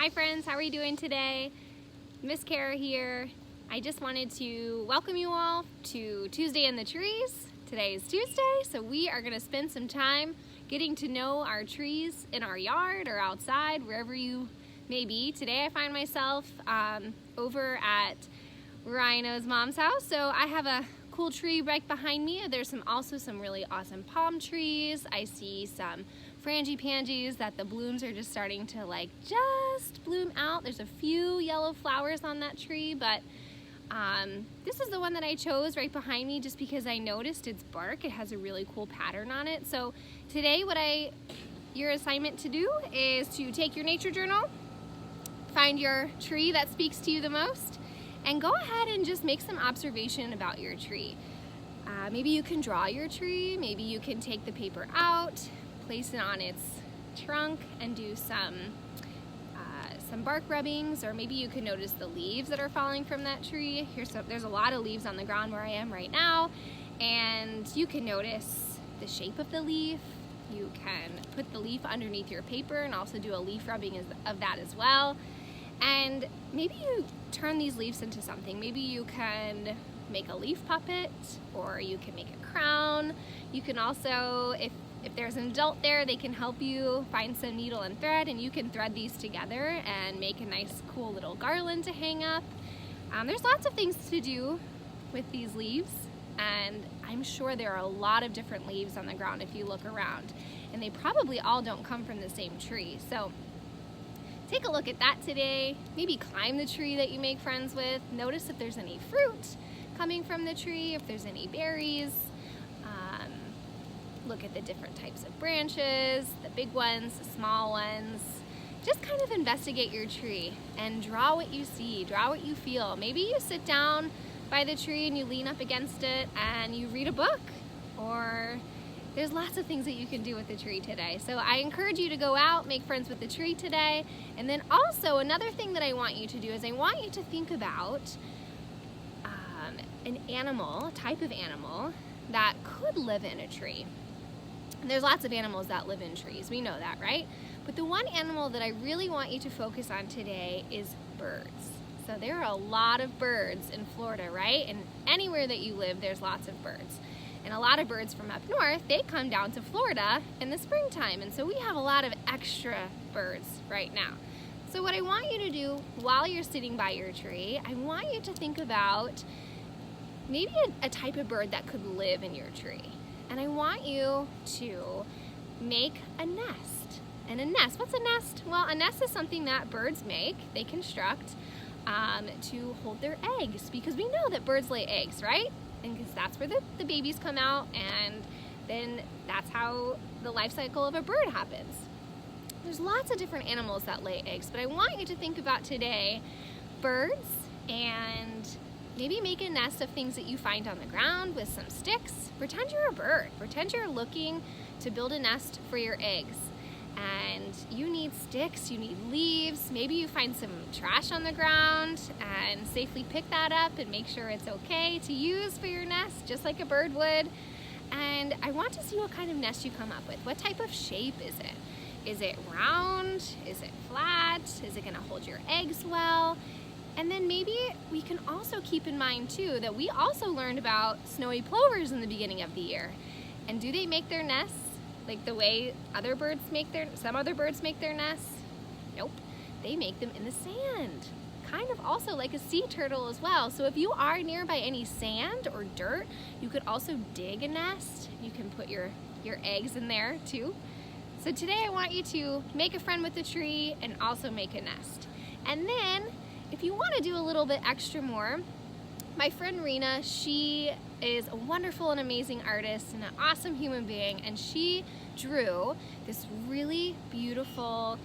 Hi friends, how are you doing today? Miss Kara here. I just wanted to welcome you all to Tuesday in the Trees. Today is Tuesday, so we are going to spend some time getting to know our trees in our yard or outside, wherever you may be. Today I find myself over at Rhino's mom's house, so I have a cool tree right behind me. There's also some really awesome palm trees. I see some frangipanges that the blooms are just starting to just bloom out. There's a few yellow flowers on that tree, but this is the one that I chose right behind me just because I noticed its bark. It has a really cool pattern on it. So today your assignment to do is to take your nature journal, find your tree that speaks to you the most, and go ahead and just make some observation about your tree. Maybe you can draw your tree, maybe you can take the paper out, place it on its trunk and do some bark rubbings, or maybe you can notice the leaves that are falling from that tree. There's a lot of leaves on the ground where I am right now, and you can notice the shape of the leaf. You can put the leaf underneath your paper and also do a leaf rubbing of that as well. And maybe you turn these leaves into something. Maybe you can make a leaf puppet, or you can make a crown. You can also, if there's an adult there, they can help you find some needle and thread, and you can thread these together and make a nice cool little garland to hang up. There's lots of things to do with these leaves, and I'm sure there are a lot of different leaves on the ground if you look around, and they probably all don't come from the same tree. So take a look at that today. Maybe climb the tree that you make friends with. Notice if there's any fruit coming from the tree, if there's any berries. Look at the different types of branches, the big ones, the small ones. Just kind of investigate your tree and draw what you see, draw what you feel. Maybe you sit down by the tree and you lean up against it and you read a book, or there's lots of things that you can do with the tree today. So I encourage you to go out, make friends with the tree today. And then also another thing that I want you to do is I want you to think about an animal, a type of animal that could live in a tree. And there's lots of animals that live in trees, we know that, right? But the one animal that I really want you to focus on today is birds. So there are a lot of birds in Florida, right? And anywhere that you live, there's lots of birds. And a lot of birds from up north, they come down to Florida in the springtime. And so we have a lot of extra birds right now. So what I want you to do while you're sitting by your tree, I want you to think about maybe a type of bird that could live in your tree. And I want you to make a nest. And a nest, what's a nest? Well, a nest is something that birds make, they construct to hold their eggs, because we know that birds lay eggs, right? And because that's where the babies come out, and then that's how the life cycle of a bird happens. There's lots of different animals that lay eggs, but I want you to think about today birds, and maybe make a nest of things that you find on the ground with some sticks. Pretend you're a bird. Pretend you're looking to build a nest for your eggs. And you need sticks, you need leaves, maybe you find some trash on the ground and safely pick that up and make sure it's okay to use for your nest, just like a bird would. And I want to see what kind of nest you come up with. What type of shape is it? Is it round? Is it flat? Is it gonna hold your eggs well? And then maybe we can also keep in mind too that we also learned about snowy plovers in the beginning of the year. And do they make their nests like the way some other birds make their nests? Nope, they make them in the sand. Kind of also like a sea turtle as well. So if you are nearby any sand or dirt, you could also dig a nest. You can put your eggs in there too. So today I want you to make a friend with the tree and also make a nest. And then if you want to do a little bit extra more, my friend Rena, she is a wonderful and amazing artist and an awesome human being, and she drew this really beautiful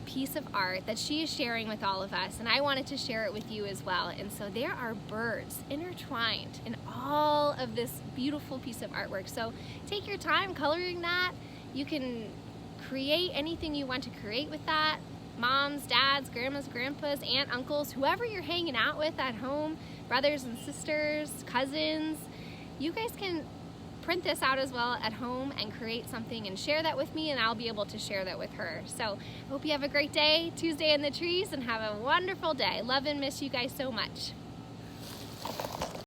piece of art that she is sharing with all of us, and I wanted to share it with you as well. And so there are birds intertwined in all of this beautiful piece of artwork. So take your time coloring that. You can create anything you want to create with that. Moms, dads, grandmas, grandpas, aunt, uncles, whoever you're hanging out with at home, brothers and sisters, cousins, you guys can print this out as well at home and create something and share that with me, and I'll be able to share that with her. So I hope you have a great day, Tuesday in the trees, and have a wonderful day. Love and miss you guys so much.